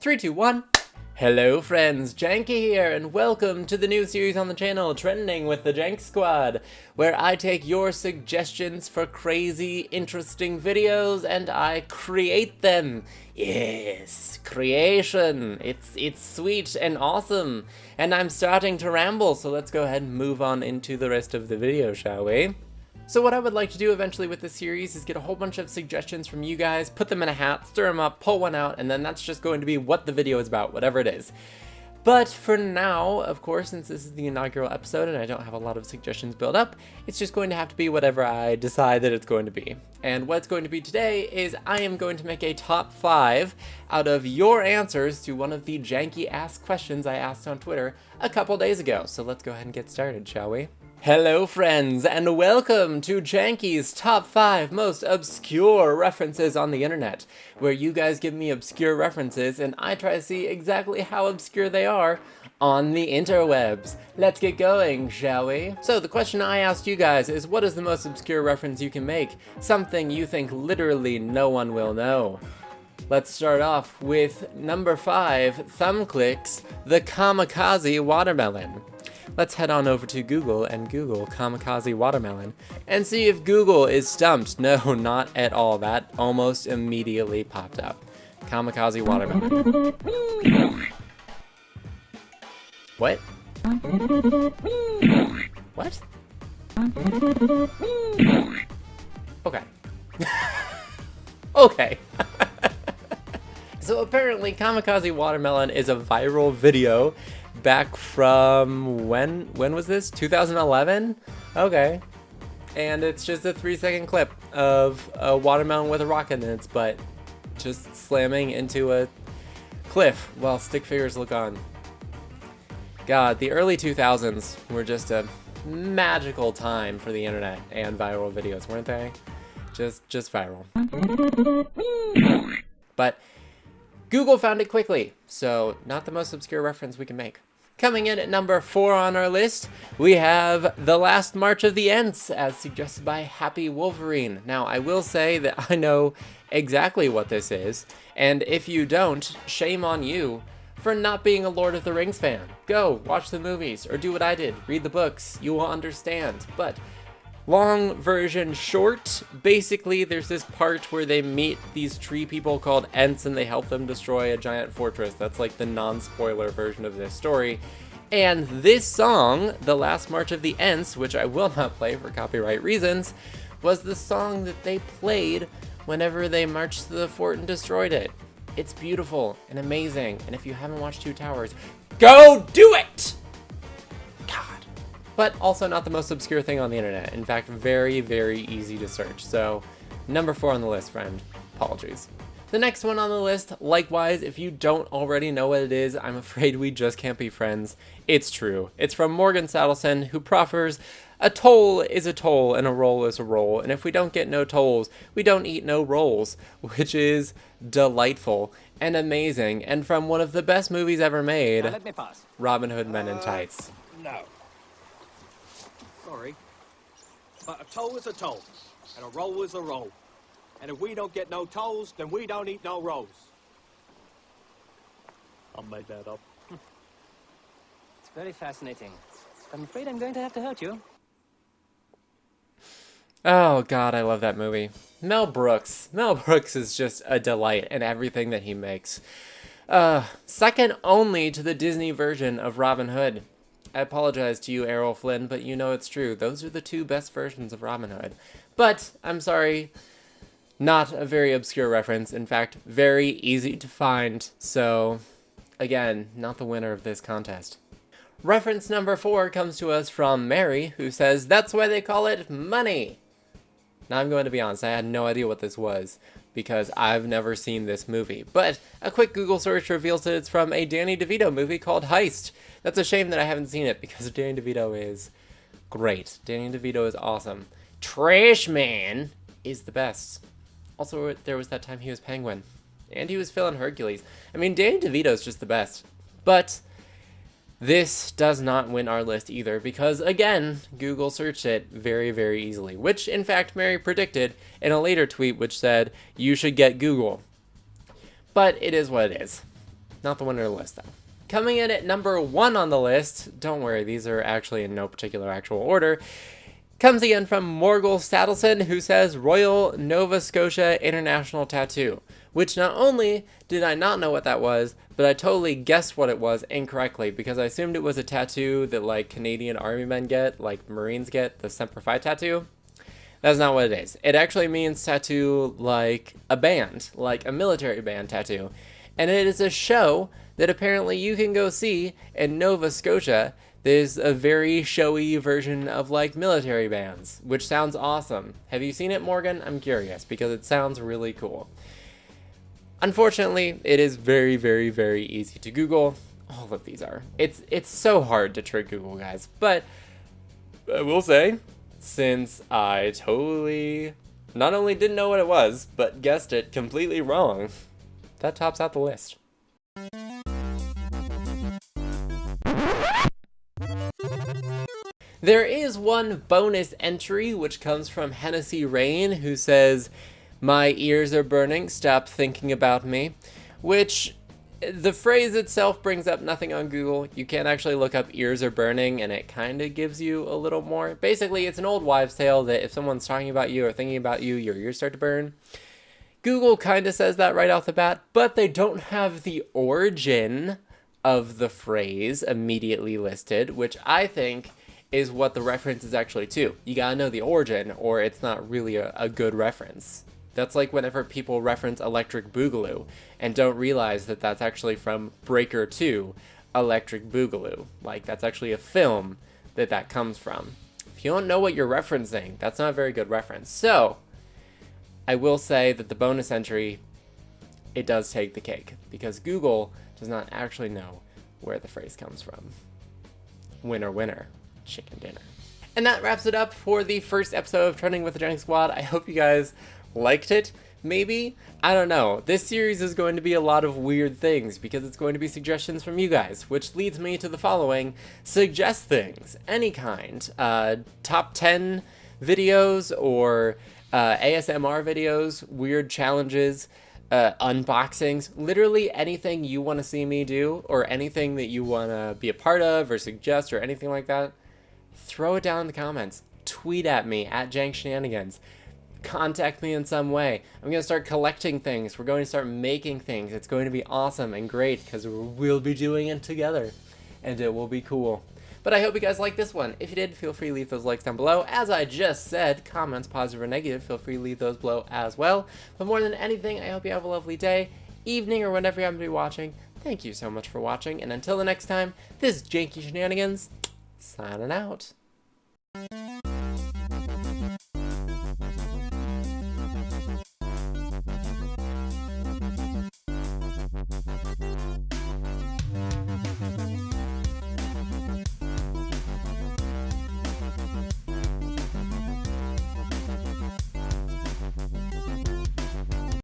3, 2, 1. Hello friends, Janky here, and welcome to the new series on the channel, Trending with the Jank Squad, where I take your suggestions for crazy, interesting videos and I create them. Yes, creation. It's sweet and awesome. And I'm starting to ramble, so let's go ahead and move on into the rest of the video, shall we? So what I would like to do eventually with this series is get a whole bunch of suggestions from you guys, put them in a hat, stir them up, pull one out, and then that's just going to be what the video is about, whatever it is. But for now, of course, since this is the inaugural episode and I don't have a lot of suggestions built up, it's just going to have to be whatever I decide that it's going to be. And what it's going to be today is I am going to make a top 5 out of your answers to one of the janky-ass questions I asked on Twitter a couple days ago. So let's go ahead and get started, shall we? Hello friends, and welcome to Janky's Top 5 Most Obscure References on the Internet, where you guys give me obscure references and I try to see exactly how obscure they are on the interwebs. Let's get going, shall we? So the question I asked you guys is, what is the most obscure reference you can make? Something you think literally no one will know. Let's start off with number 5, Thumbclick's The Kamikaze Watermelon. Let's head on over to Google and Google Kamikaze Watermelon and see if Google is stumped. No, not at all. That almost immediately popped up. Kamikaze Watermelon. What? What? Okay. Okay. So apparently Kamikaze Watermelon is a viral video back from when was this? 2011? Okay. And it's just a 3-second clip of a watermelon with a rocket in its butt just slamming into a cliff while stick figures look on. God, the early 2000s were just a magical time for the internet and viral videos, weren't they? Just viral. But Google found it quickly, so not the most obscure reference we can make. Coming in at number 4 on our list, we have The Last March of the Ents, as suggested by Happy Wolverine. Now, I will say that I know exactly what this is, and if you don't, shame on you for not being a Lord of the Rings fan. Go, watch the movies, or do what I did, read the books, you will understand. But long version short, basically there's this part where they meet these tree people called Ents and they help them destroy a giant fortress. That's like the non-spoiler version of this story. And this song, The Last March of the Ents, which I will not play for copyright reasons, was the song that they played whenever they marched to the fort and destroyed it. It's beautiful and amazing, and if you haven't watched Two Towers, go do it! But also not the most obscure thing on the internet. In fact, very, very easy to search. So, number 4 on the list, friend. Apologies. The next one on the list, likewise, if you don't already know what it is, I'm afraid we just can't be friends. It's true. It's from Morgan Saddleson, who proffers, a toll is a toll and a roll is a roll. And if we don't get no tolls, we don't eat no rolls. Which is delightful and amazing. And from one of the best movies ever made, let me pass. Robin Hood Men in Tights. No. Sorry, but a toll is a toll, and a roll is a roll. And if we don't get no tolls, then we don't eat no rolls. I made that up. It's very fascinating. I'm afraid I'm going to have to hurt you. Oh god, I love that movie. Mel Brooks. Mel Brooks is just a delight in everything that he makes. Second only to the Disney version of Robin Hood. I apologize to you, Errol Flynn, but you know it's true. Those are the 2 best versions of Robin Hood. But, I'm sorry, not a very obscure reference. In fact, very easy to find. So, again, not the winner of this contest. Reference number 4 comes to us from Mary, who says, that's why they call it money. Now, I'm going to be honest, I had no idea what this was, because I've never seen this movie. But a quick Google search reveals that it's from a Danny DeVito movie called Heist. That's a shame that I haven't seen it, because Danny DeVito is great. Danny DeVito is awesome. Trash Man is the best. Also, there was that time he was Penguin. And he was Phil in Hercules. I mean, Danny DeVito is just the best. But this does not win our list either, because again, Google searched it very, very easily, which in fact Mary predicted in a later tweet which said, you should get Google. But it is what it is. Not the winner of the list, though. Coming in at number 1 on the list, don't worry, these are actually in no particular actual order, comes again from Morgul Saddleson, who says Royal Nova Scotia International Tattoo, which not only did I not know what that was, but I totally guessed what it was incorrectly, because I assumed it was a tattoo that, like, Canadian Army men get, like Marines get, the Semper Fi tattoo. That's not what it is. It actually means tattoo like a band, like a military band tattoo. And it is a show that apparently you can go see in Nova Scotia. There's a very showy version of like military bands, which sounds awesome. Have you seen it, Morgan? I'm curious because it sounds really cool. Unfortunately, it is very, very, very easy to Google. All of these are. It's so hard to trick Google, guys. But I will say, since I totally not only didn't know what it was, but guessed it completely wrong, that tops out the list. There is one bonus entry, which comes from Hennessy Rain, who says, "My ears are burning, stop thinking about me," which the phrase itself brings up nothing on Google. You can actually look up ears are burning, and it kind of gives you a little more. Basically, it's an old wives' tale that if someone's talking about you or thinking about you, your ears start to burn. Google kind of says that right off the bat, but they don't have the origin of the phrase immediately listed, which I think is what the reference is actually to. You gotta know the origin, or it's not really a good reference. That's like whenever people reference Electric Boogaloo and don't realize that that's actually from Breaker 2, Electric Boogaloo. Like, that's actually a film that comes from. If you don't know what you're referencing, that's not a very good reference. So, I will say that the bonus entry, it does take the cake, because Google does not actually know where the phrase comes from. Winner, winner, chicken dinner. And that wraps it up for the first episode of Trending with the Jennings Squad. I hope you guys liked it. Maybe? I don't know. This series is going to be a lot of weird things because it's going to be suggestions from you guys, which leads me to the following. Suggest things. Any kind. Top 10 videos or ASMR videos, weird challenges, unboxings, literally anything you want to see me do or anything that you want to be a part of or suggest or anything like that, throw it down in the comments. Tweet at me at JankShenanigans. Contact me in some way. I'm going to start collecting things. We're going to start making things. It's going to be awesome and great because we'll be doing it together and it will be cool. But I hope you guys liked this one. If you did, feel free to leave those likes down below. As I just said, comments, positive or negative, feel free to leave those below as well. But more than anything, I hope you have a lovely day, evening, or whenever you happen to be watching. Thank you so much for watching, and until the next time, this is Janky Shenanigans, signing out.